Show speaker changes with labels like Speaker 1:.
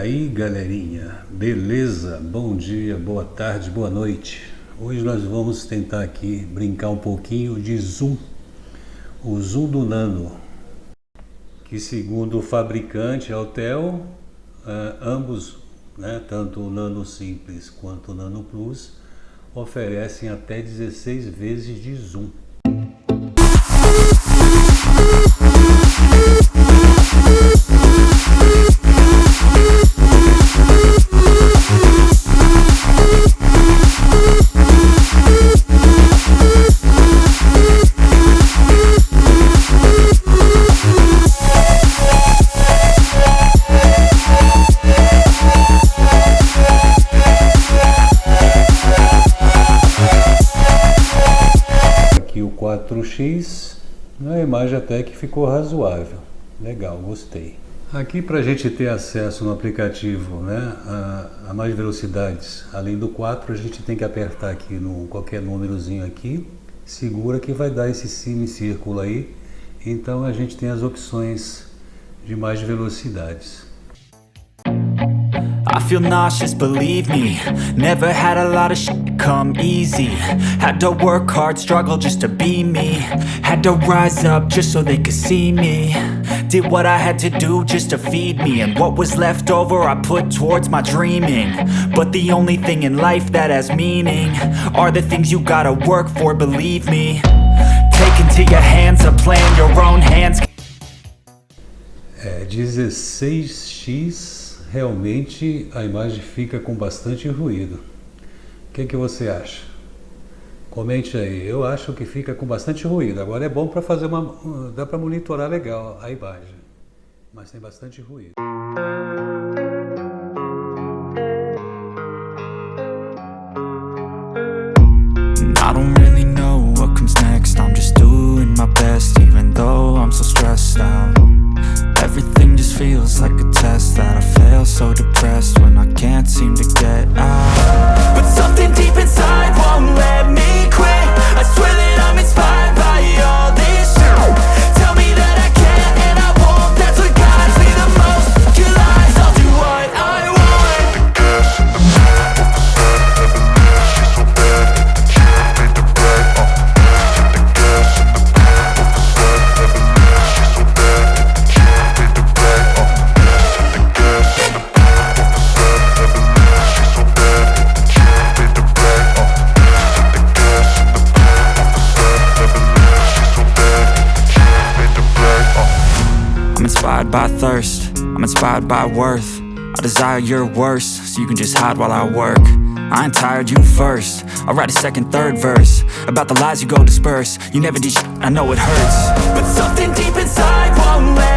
Speaker 1: aí, galerinha, beleza? Bom dia, boa tarde, boa noite. Hoje nós vamos tentar aqui brincar um pouquinho de zoom, o zoom do Nano, que segundo o fabricante Autel, ambos, tanto o Nano Simples quanto o Nano Plus, oferecem até 16 vezes de zoom. Aqui o 4x, a imagem até que ficou razoável, legal, gostei. Aqui para a gente ter acesso no aplicativo, a mais velocidades, além do 4, a gente tem que apertar aqui no qualquer númerozinho aqui, segura que vai dar esse semicírculo aí, então a gente tem as opções de mais velocidades.
Speaker 2: I feel nauseous, believe me. Never had a lot of shit come easy. Had to work hard, struggle just to be me. Had to rise up just so they could see me. Did what I had to do just to feed me. And what was left over I put towards my dreaming. But the only thing in life that has meaning are the things you gotta work for, believe me. Take into your hands a plan, your own hands.
Speaker 1: 16x. Realmente a imagem fica com bastante ruído. O que você acha? Comente aí. Eu acho que fica com bastante ruído. Agora é bom para fazer dá para monitorar legal a imagem, mas tem bastante ruído.
Speaker 2: I don't really know what comes next. I'm just doing my best, even though I'm so stressed out. Everything just feels like a test that I fail, so depressed when I can't seem to get out. But something deep inside won't let me quit. I swear that I'm inspired by all this shit. Tell me that I can and I won't. That's what guides me the most. Your lies, I'll do what I want. I'm inspired by thirst, I'm inspired by worth. I desire your worst, so you can just hide while I work. I ain't tired, you first. I'll write a second, third verse about the lies you go disperse. You never did shit, I know it hurts. But something deep inside won't let